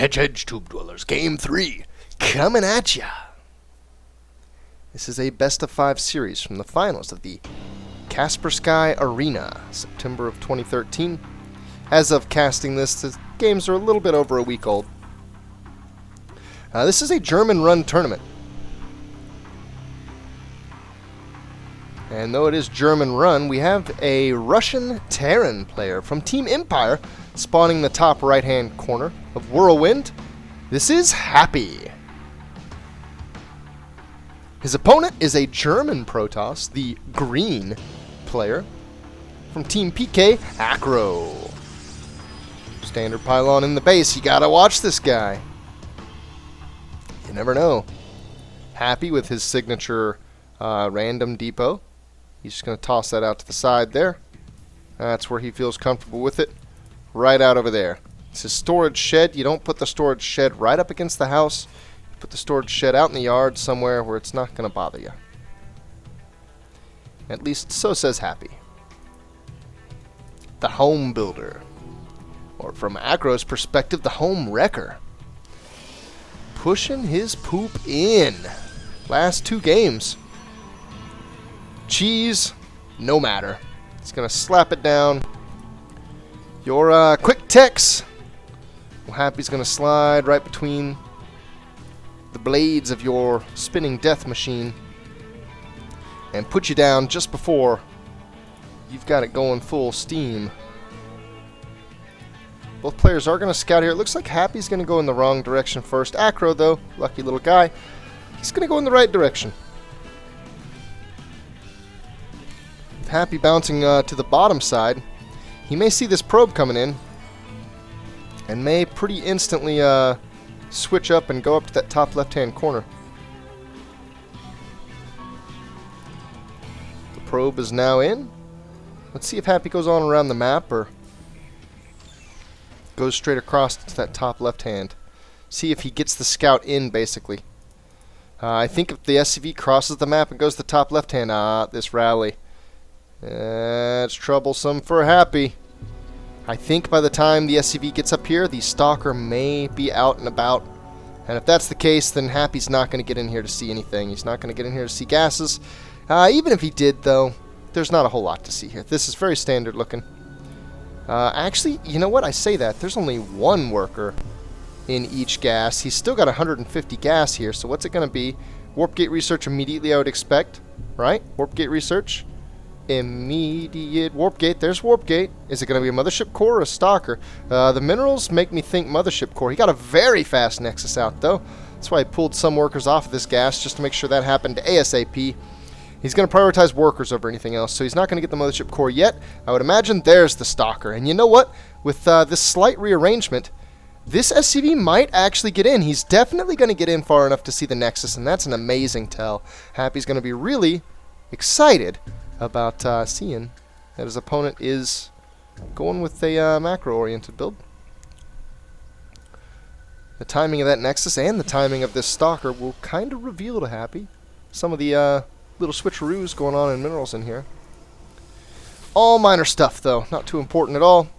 Hedge Tube Dwellers, Game 3, coming at ya. This is a best-of-5 series from the finals of the Kaspersky Arena, September of 2013. As of casting this, the games are a little bit over a week old. This is a German-run tournament. And though it is German-run, we have a Russian Terran player from Team Empire spawning the top right-hand corner of Whirlwind. This is Happy. His opponent is a German Protoss, the green player from Team PK, AcRo. Standard pylon in the base. You gotta watch this guy. You never know. Happy with his signature random depot. He's just going to toss that out to the side there. That's where he feels comfortable with it. Right out over there. It's his storage shed. You don't put the storage shed right up against the house. You put the storage shed out in the yard somewhere where it's not going to bother you. At least so says Happy. The home builder. Or from AcRo's perspective, the home wrecker. Pushing his poop in. Last two games. Cheese, no matter. It's going to slap it down. Your quick techs. Well, Happy's going to slide right between the blades of your spinning death machine and put you down just before you've got it going full steam. Both players are going to scout here. It looks like Happy's going to go in the wrong direction first. AcRo, though, lucky little guy, he's going to go in the right direction. Happy bouncing to the bottom side. He may see this probe coming in and may pretty instantly switch up and go up to that top left-hand corner. The probe is now in. Let's see if Happy goes on around the map or goes straight across to that top left-hand. See if he gets the scout in, basically. I think if the SCV crosses the map and goes to the top left-hand, this rally. It's troublesome for Happy. I think by the time the SCV gets up here, the Stalker may be out and about. And if that's the case, then Happy's not going to get in here to see anything. He's not going to get in here to see gases. Even if he did, though, there's not a whole lot to see here. This is very standard looking. Actually, you know what? I say that. There's only one worker in each gas. He's still got 150 gas here, so what's it going to be? Warp gate research immediately, I would expect. Right? Warp gate research. Immediate warp gate. There's warp gate. Is it going to be a mothership core or a stalker? The minerals make me think mothership core. He got a very fast nexus out, though. That's why I pulled some workers off of this gas, just to make sure that happened ASAP. He's going to prioritize workers over anything else, so he's not going to get the mothership core yet. I would imagine there's the stalker. And you know what? With this slight rearrangement, this SCV might actually get in. He's definitely going to get in far enough to see the nexus, and that's an amazing tell. Happy's going to be really excited about seeing that his opponent is going with a macro-oriented build. The timing of that nexus and the timing of this stalker will kind of reveal to Happy some of the little switcheroos going on in minerals in here. All minor stuff, though. Not too important at all.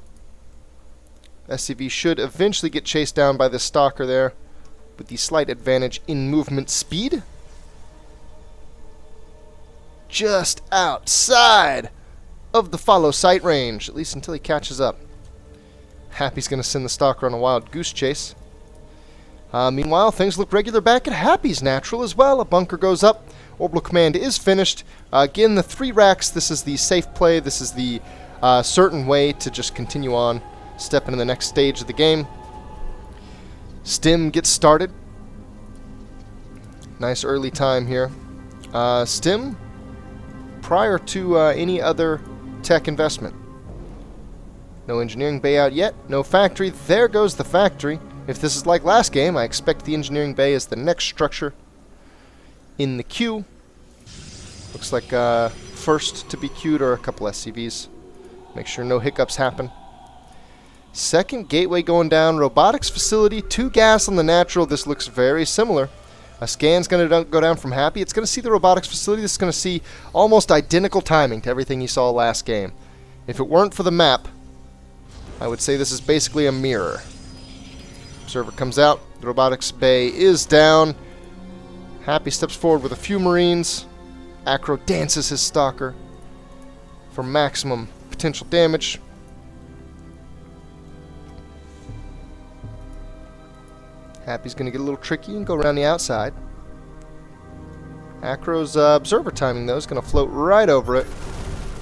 SCV should eventually get chased down by this stalker there with the slight advantage in movement speed. Just outside of the follow sight range, at least until he catches up. Happy's going to send the stalker on a wild goose chase. Meanwhile, things look regular back at Happy's natural as well. A bunker goes up. Orbital command is finished. Again, the 3 racks. This is the safe play. This is the certain way to just continue on, step into the next stage of the game. Stim gets started. Nice early time here. Stim, prior to any other tech investment. No engineering bay out yet. No factory. There goes the factory. If this is like last game, I expect the engineering bay is the next structure in the queue. Looks like first to be queued are a couple SCVs. Make sure no hiccups happen. Second gateway going down. Robotics facility. 2 gas on the natural. This looks very similar. A scan's going to go down from Happy. It's going to see the robotics facility. This is going to see almost identical timing to everything you saw last game. If it weren't for the map, I would say this is basically a mirror. Observer comes out. The robotics bay is down. Happy steps forward with a few Marines. AcRo dances his stalker for maximum potential damage. Happy's going to get a little tricky and go around the outside. AcRo's observer timing, though, is going to float right over it.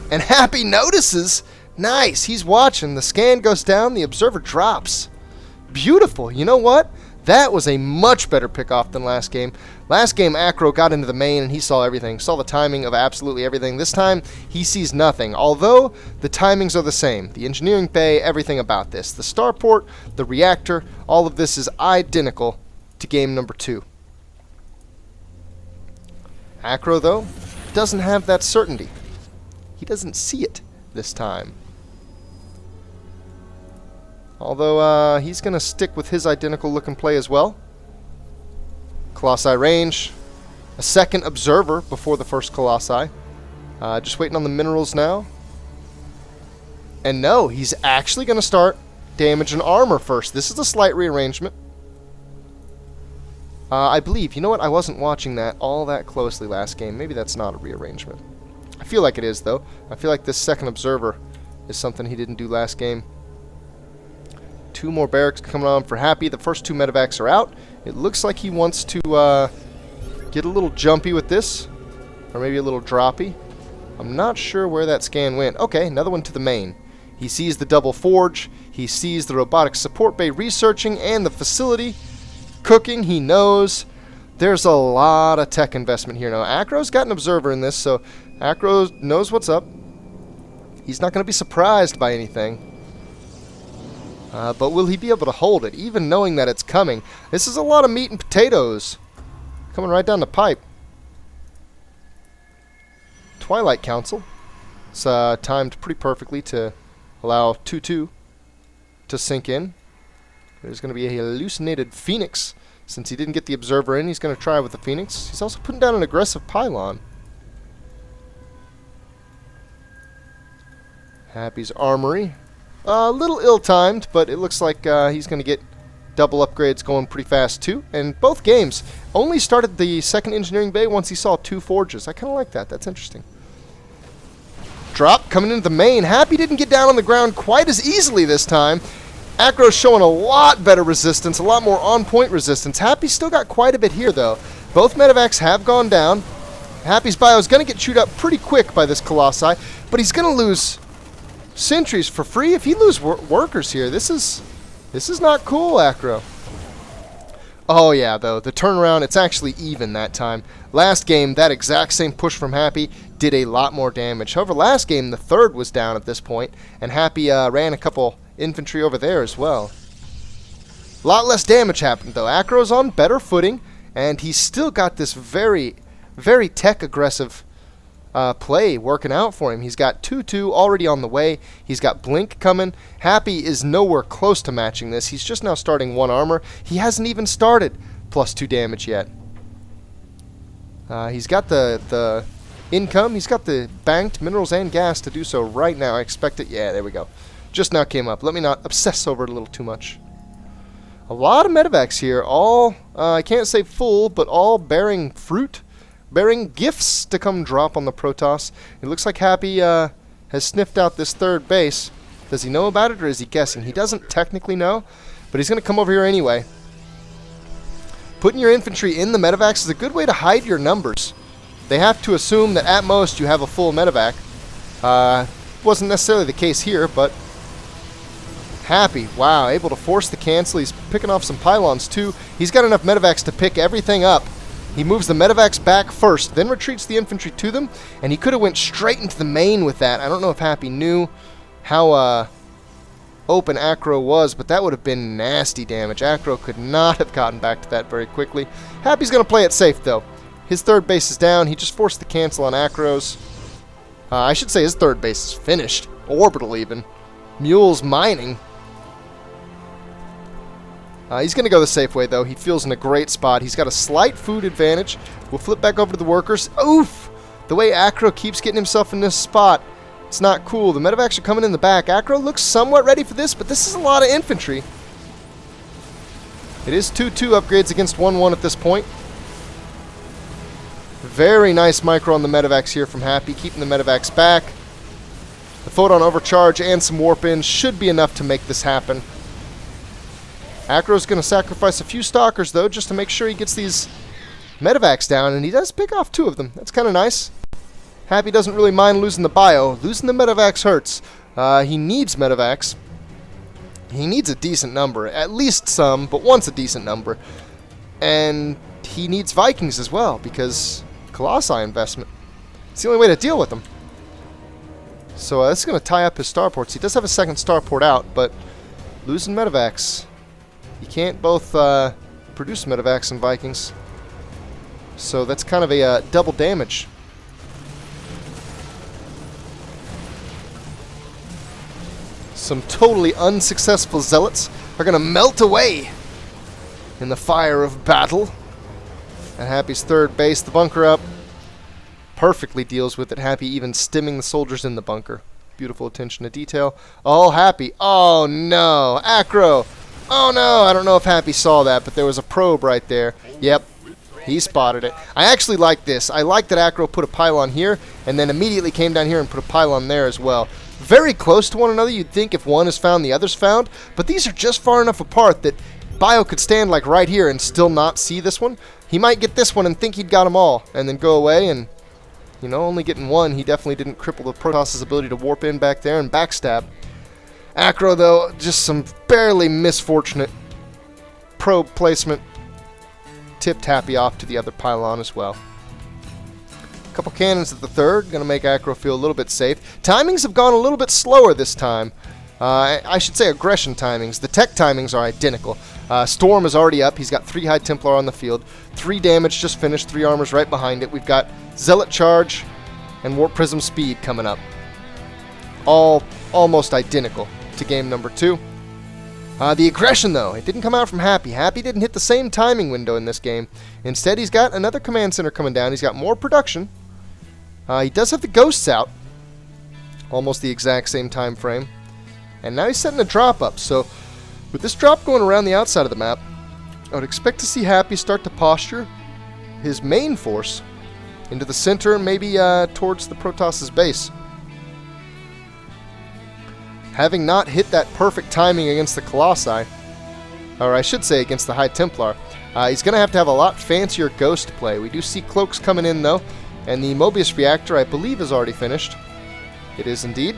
And Happy notices. Nice. He's watching. The scan goes down. The observer drops. Beautiful. You know what? That was a much better pickoff than last game. Last game, AcRo got into the main and he saw everything. Saw the timing of absolutely everything. This time, he sees nothing. Although, the timings are the same. The engineering bay, everything about this. The starport, the reactor, all of this is identical to game number 2. AcRo, though, doesn't have that certainty. He doesn't see it this time. Although, he's going to stick with his identical look and play as well. Colossi range. A second observer before the first Colossi. Just waiting on the minerals now. And no, he's actually going to start damage and armor first. This is a slight rearrangement. I believe, you know what, I wasn't watching that all that closely last game. Maybe that's not a rearrangement. I feel like it is, though. I feel like this second observer is something he didn't do last game. 2 more barracks coming on for Happy. The first 2 medevacs are out. It looks like he wants to get a little jumpy with this. Or maybe a little droppy. I'm not sure where that scan went. Okay, another one to the main. He sees the double forge. He sees the robotics support bay researching and the facility cooking. He knows there's a lot of tech investment here now. AcRo's got an observer in this, so AcRo knows what's up. He's not going to be surprised by anything. But will he be able to hold it, even knowing that it's coming? This is a lot of meat and potatoes coming right down the pipe. Twilight Council. It's timed pretty perfectly to allow 2-2 to sink in. There's going to be a hallucinated Phoenix. Since he didn't get the observer in, he's going to try with the Phoenix. He's also putting down an aggressive pylon. Happy's armory. A little ill-timed, but it looks like he's going to get double upgrades going pretty fast, too. And both games only started the second engineering bay once he saw 2 forges. I kind of like that. That's interesting. Drop coming into the main. Happy didn't get down on the ground quite as easily this time. AcRo's showing a lot better resistance, a lot more on-point resistance. Happy's still got quite a bit here, though. Both medevacs have gone down. Happy's bio is going to get chewed up pretty quick by this Colossi, but he's going to lose sentries for free if he loses workers here. This is not cool, AcRo. Oh yeah, though, the turnaround, it's actually even that time. Last game, that exact same push from Happy did a lot more damage. However, last game, the third was down at this point, and Happy ran a couple infantry over there as well. A lot less damage happened, though. AcRo's on better footing, and he's still got this very, very tech-aggressive play working out for him. He's got 2-2 already on the way. He's got Blink coming. Happy is nowhere close to matching this. He's just now starting 1 armor. He hasn't even started +2 damage yet. He's got the income. He's got the banked minerals and gas to do so right now. I expect it. Yeah, there we go. Just now came up. Let me not obsess over it a little too much. A lot of medevacs here. All, I can't say full, but all bearing fruit. Bearing gifts to come drop on the Protoss. It looks like Happy has sniffed out this third base. Does he know about it, or is he guessing? He doesn't technically know, but he's going to come over here anyway. Putting your infantry in the medevacs is a good way to hide your numbers. They have to assume that at most you have a full medevac. Wasn't necessarily the case here, but Happy, wow, able to force the cancel. He's picking off some pylons too. He's got enough medevacs to pick everything up. He moves the medevacs back first, then retreats the infantry to them, and he could have went straight into the main with that. I don't know if Happy knew how open AcRo was, but that would have been nasty damage. AcRo could not have gotten back to that very quickly. Happy's going to play it safe, though. His third base is down. He just forced the cancel on AcRo's. I should say his third base is finished. Orbital, even. Mule's mining. He's going to go the safe way, though. He feels in a great spot. He's got a slight food advantage. We'll flip back over to the workers. Oof! The way AcRo keeps getting himself in this spot, it's not cool. The medevacs are coming in the back. AcRo looks somewhat ready for this, but this is a lot of infantry. It is 2-2 upgrades against 1-1 at this point. Very nice micro on the medevacs here from Happy, keeping the medevacs back. The photon overcharge and some warp in should be enough to make this happen. AcRo's going to sacrifice a few stalkers, though, just to make sure he gets these medevacs down, and he does pick off 2 of them. That's kind of nice. Happy doesn't really mind losing the bio. Losing the medevacs hurts. He needs medevacs. He needs a decent number. At least some, but once a decent number. And he needs Vikings as well, because Colossi investment. It's the only way to deal with them. So this is going to tie up his starports. He does have a second starport out, but losing medevacs. You can't both produce medevacs and Vikings. So that's kind of a double damage. Some totally unsuccessful zealots are going to melt away in the fire of battle. At Happy's third base, the bunker up. Perfectly deals with it. Happy even stimming the soldiers in the bunker. Beautiful attention to detail. All Happy. Oh no, AcRo. Oh no, I don't know if Happy saw that, but there was a probe right there. Yep, he spotted it. I actually like this. I like that AcRo put a pylon here, and then immediately came down here and put a pylon there as well. Very close to one another, you'd think if one is found, the other's found, but these are just far enough apart that Bio could stand like right here and still not see this one. He might get this one and think he'd got them all, and then go away, and, you know, only getting one, he definitely didn't cripple the Protoss' ability to warp in back there and backstab. AcRo, though, just some barely misfortunate probe placement. Tipped Happy off to the other pylon as well. A couple cannons at the third, going to make AcRo feel a little bit safe. Timings have gone a little bit slower this time. I should say aggression timings. The tech timings are identical. Storm is already up. He's got 3 High Templar on the field. 3 damage just finished. 3 armors right behind it. We've got Zealot Charge and Warp Prism Speed coming up. All almost identical to game number 2. The aggression, though, it didn't come out from Happy. Happy didn't hit the same timing window in this game. Instead, he's got another command center coming down. He's got more production. He does have the ghosts out. Almost the exact same time frame. And now he's setting a drop up. So, with this drop going around the outside of the map, I would expect to see Happy start to posture his main force into the center, maybe towards the Protoss' base. Having not hit that perfect timing against the Colossi, or I should say against the High Templar, he's going to have a lot fancier ghost play. We do see cloaks coming in, though, and the Mobius reactor, I believe, is already finished. It is indeed.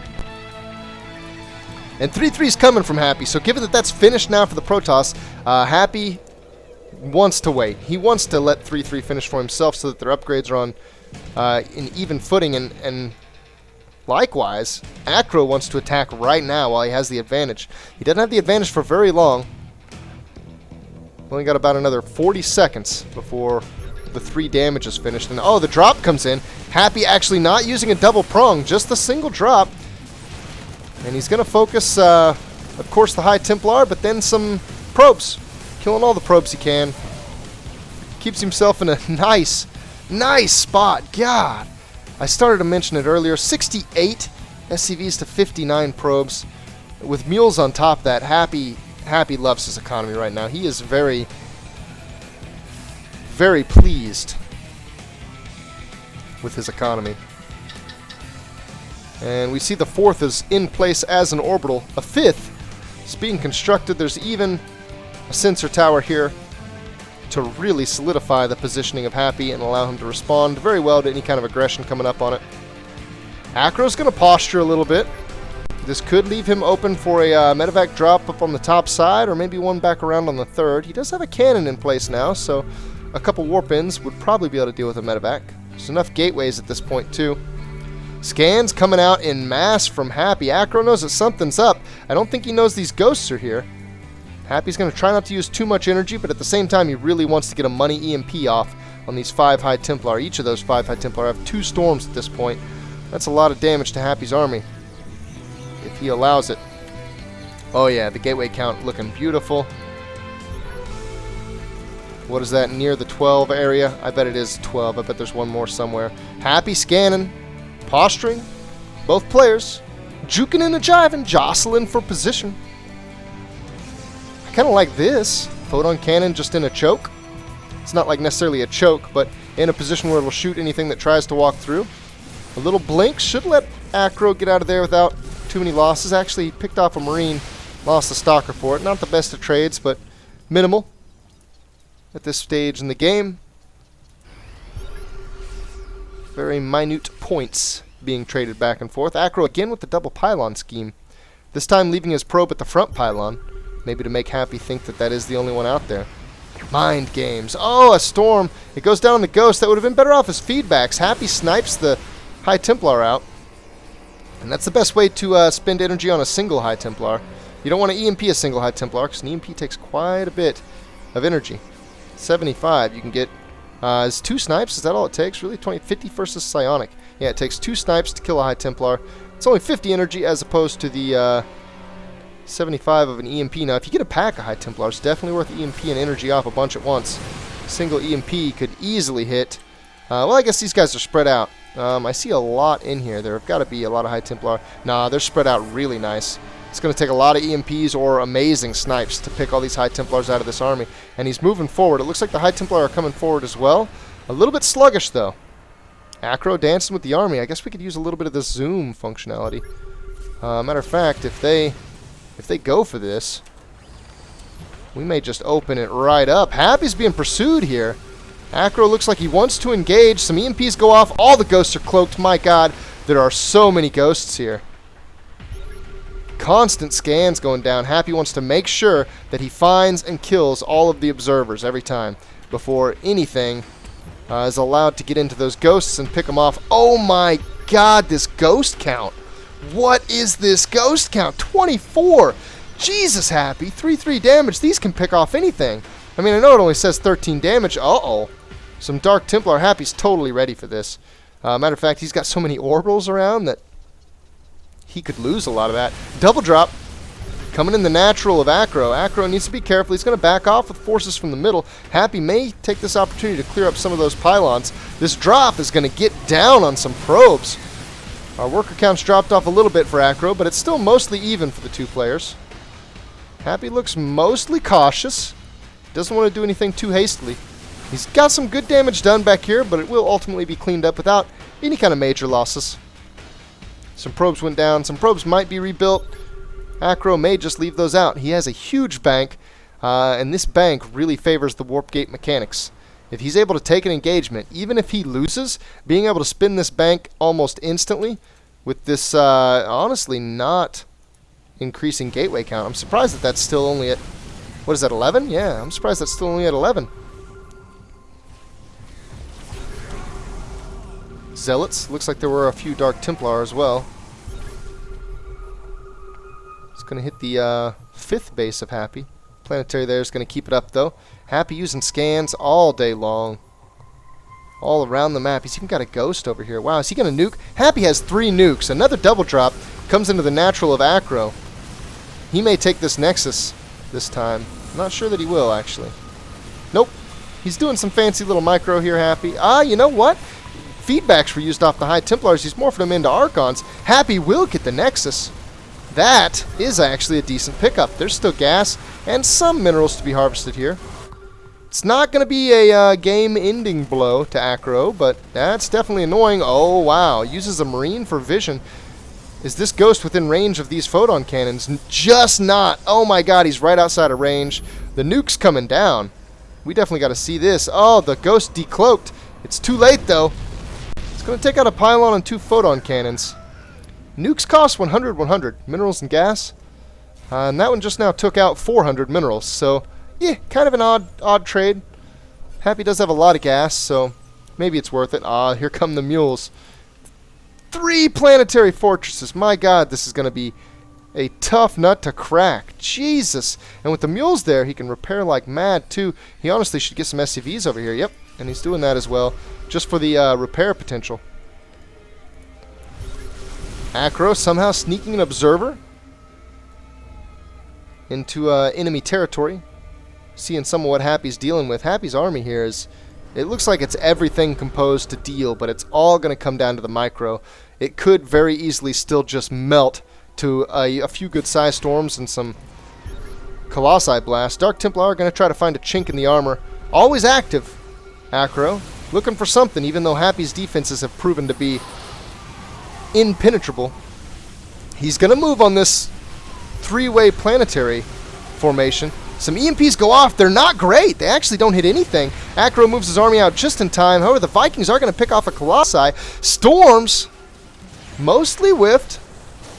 And 3-3's coming from Happy, so given that that's finished now for the Protoss, Happy wants to wait. He wants to let 3-3 finish for himself so that their upgrades are on in even footing, and likewise, AcRo wants to attack right now while he has the advantage. He doesn't have the advantage for very long. Only got about another 40 seconds before the 3 damage is finished. And oh, the drop comes in. Happy actually not using a double prong, just the single drop. And he's going to focus, of course, the High Templar, but then some probes. Killing all the probes he can. Keeps himself in a nice spot. God. I started to mention it earlier. 68 SCVs to 59 probes. With mules on top of that, Happy loves his economy right now. He is very, very pleased with his economy. And we see the 4th is in place as an orbital. A 5th is being constructed. There's even a sensor tower here to really solidify the positioning of Happy and allow him to respond very well to any kind of aggression coming up on it. AcRo's going to posture a little bit. This could leave him open for a medevac drop up on the top side, or maybe one back around on the 3rd. He does have a cannon in place now, so a couple warp-ins would probably be able to deal with a medevac. There's enough gateways at this point, too. Scans coming out in mass from Happy. AcRo knows that something's up. I don't think he knows these ghosts are here. Happy's going to try not to use too much energy, but at the same time, he really wants to get a money EMP off on these 5 High Templar. Each of those 5 High Templar have 2 storms at this point. That's a lot of damage to Happy's army, if he allows it. Oh yeah, the gateway count looking beautiful. What is that, near the 12 area? I bet it is 12. I bet there's one more somewhere. Happy scanning, posturing, both players, juking and a jiving, jostling for position. I kind of like this. Photon Cannon just in a choke. It's not like necessarily a choke, but in a position where it'll shoot anything that tries to walk through. A little blink should let AcRo get out of there without too many losses. Actually, he picked off a Marine, lost the Stalker for it. Not the best of trades, but minimal at this stage in the game. Very minute points being traded back and forth. AcRo again with the double pylon scheme. This time leaving his probe at the front pylon. Maybe to make Happy think that that is the only one out there. Mind games. Oh, a storm. It goes down on the Ghost. That would have been better off as feedbacks. Happy snipes the High Templar out. And that's the best way to spend energy on a single High Templar. You don't want to EMP a single High Templar because an EMP takes quite a bit of energy. 75 you can get. Is 2 snipes? Is that all it takes? Really? 50 versus Psionic. Yeah, it takes 2 snipes to kill a High Templar. It's only 50 energy as opposed to the 75 of an EMP. Now, if you get a pack of High Templars, definitely worth EMP and energy off a bunch at once. A single EMP could easily hit. Well, I guess these guys are spread out. I see a lot in here. There have got to be a lot of High Templar. Nah, they're spread out really nice. It's going to take a lot of EMPs or amazing snipes to pick all these High Templars out of this army. And he's moving forward. It looks like the High Templar are coming forward as well. A little bit sluggish, though. AcRo dancing with the army. I guess we could use a little bit of the zoom functionality. Matter of fact, if they go for this, we may just open it right up. Happy's being pursued here. AcRo looks like he wants to engage. Some EMPs go off. All the ghosts are cloaked. My god, there are so many ghosts here. Constant scans going down. Happy wants to make sure that he finds and kills all of the observers every time before anything is allowed to get into those ghosts and pick them off. Oh my god, this ghost count. What is this ghost count? 24! Jesus, Happy. 3/3 damage. These can pick off anything. I mean, I know it only says 13 damage. Uh-oh. Some Dark Templar. Happy's totally ready for this. Matter of fact, he's got so many orbitals around that he could lose a lot of that. Double drop. Coming in the natural of AcRo. AcRo needs to be careful. He's going to back off with forces from the middle. Happy may take this opportunity to clear up some of those pylons. This drop is going to get down on some probes. Our worker count's dropped off a little bit for AcRo, but it's still mostly even for the two players. Happy looks mostly cautious. Doesn't want to do anything too hastily. He's got some good damage done back here, but it will ultimately be cleaned up without any kind of major losses. Some probes went down. Some probes might be rebuilt. AcRo may just leave those out. He has a huge bank, and this bank really favors the warp gate mechanics. If he's able to take an engagement, even if he loses, being able to spin this bank almost instantly with this, honestly, not increasing gateway count. I'm surprised that that's still only at, what is that, 11? Yeah, I'm surprised that's still only at 11. Zealots. Looks like there were a few Dark Templar as well. It's going to hit the 5th base of Happy. Planetary there is going to keep it up, though. Happy using scans all day long. All around the map. He's even got a ghost over here. Wow, is he going to nuke? Happy has 3 nukes. Another double drop comes into the natural of AcRo. He may take this Nexus this time. I'm not sure that he will, actually. Nope. He's doing some fancy little micro here, Happy. You know what? Feedbacks were used off the High Templars. He's morphing them into Archons. Happy will get the Nexus. That is actually a decent pickup. There's still gas and some minerals to be harvested here. It's not going to be a game-ending blow to AcRo, but that's definitely annoying. Oh, wow. Uses a Marine for vision. Is this ghost within range of these photon cannons? Just not. Oh, my God. He's right outside of range. The nuke's coming down. We definitely got to see this. Oh, the ghost decloaked. It's too late, though. It's going to take out a pylon and 2 photon cannons. Nukes cost 100 minerals and gas. And that one just now took out 400 minerals. So, yeah, kind of an odd trade. Happy does have a lot of gas, so maybe it's worth it. Here come the mules. 3 planetary fortresses. My God, this is going to be a tough nut to crack. Jesus. And with the mules there, he can repair like mad, too. He honestly should get some SCVs over here. Yep, and he's doing that as well, just for the repair potential. AcRo somehow sneaking an observer into enemy territory. Seeing some of what Happy's dealing with. Happy's army here is, it looks like it's everything composed to deal, but it's all going to come down to the micro. It could very easily still just melt to a few good size storms and some Colossi Blast. Dark Templar are going to try to find a chink in the armor. Always active, AcRo. Looking for something, even though Happy's defenses have proven to be impenetrable. He's going to move on this three-way planetary formation. Some EMPs go off. They're not great. They actually don't hit anything. AcRo moves his army out just in time. However, the Vikings are going to pick off a Colossi. Storms, mostly whiffed.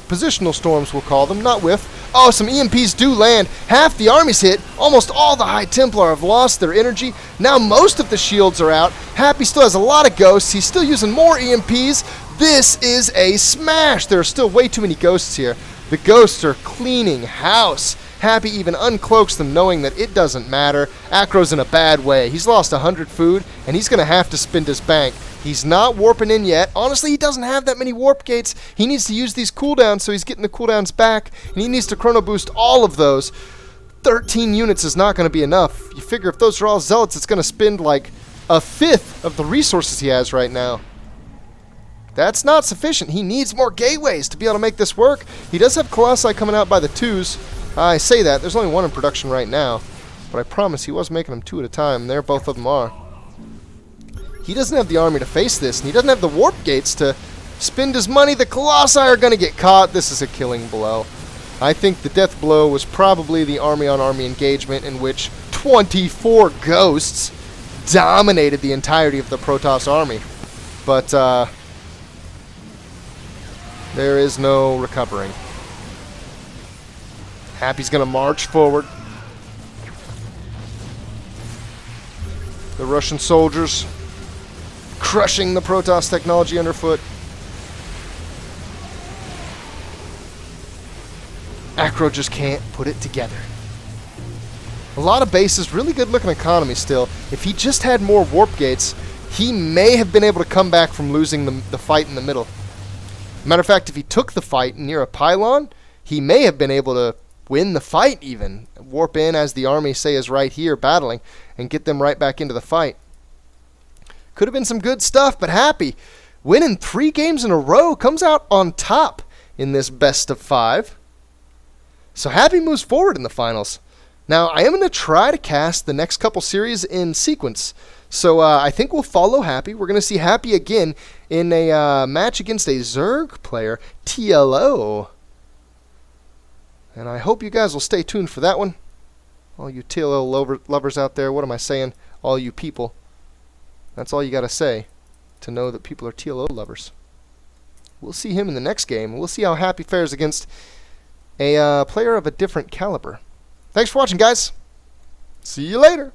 Positional storms, we'll call them, not whiff. Oh, some EMPs do land. Half the army's hit. Almost all the High Templar have lost their energy. Now most of the shields are out. Happy still has a lot of ghosts. He's still using more EMPs. This is a smash. There are still way too many ghosts here. The ghosts are cleaning house. Happy even uncloaks them, knowing that it doesn't matter. AcRo's in a bad way. He's lost 100 food, and he's going to have to spend his bank. He's not warping in yet. Honestly, he doesn't have that many warp gates. He needs to use these cooldowns, so he's getting the cooldowns back, and he needs to chrono boost all of those. 13 units is not going to be enough. You figure if those are all zealots, it's going to spend like a fifth of the resources he has right now. That's not sufficient. He needs more gateways to be able to make this work. He does have Colossi coming out by the twos. I say that. There's only one in production right now. But I promise he was making them two at a time. There both of them are. He doesn't have the army to face this, and he doesn't have the warp gates to spend his money. The Colossi are going to get caught. This is a killing blow. I think the death blow was probably the army-on-army engagement in which 24 ghosts dominated the entirety of the Protoss army. But there is no recovering. Happy's going to march forward. The Russian soldiers crushing the Protoss technology underfoot. AcRo just can't put it together. A lot of bases, really good looking economy still. If he just had more warp gates, he may have been able to come back from losing the fight in the middle. Matter of fact, if he took the fight near a pylon, he may have been able to win the fight even. Warp in as the army, say, is right here battling and get them right back into the fight. Could have been some good stuff, but Happy, winning 3 games in a row, comes out on top in this best of 5. So Happy moves forward in the finals. Now, I am going to try to cast the next couple series in sequence. So I think we'll follow Happy. We're going to see Happy again in a match against a Zerg player, TLO. And I hope you guys will stay tuned for that one. All you TLO lovers out there, what am I saying? All you people. That's all you got to say to know that people are TLO lovers. We'll see him in the next game. We'll see how Happy fares against a player of a different caliber. Thanks for watching, guys. See you later.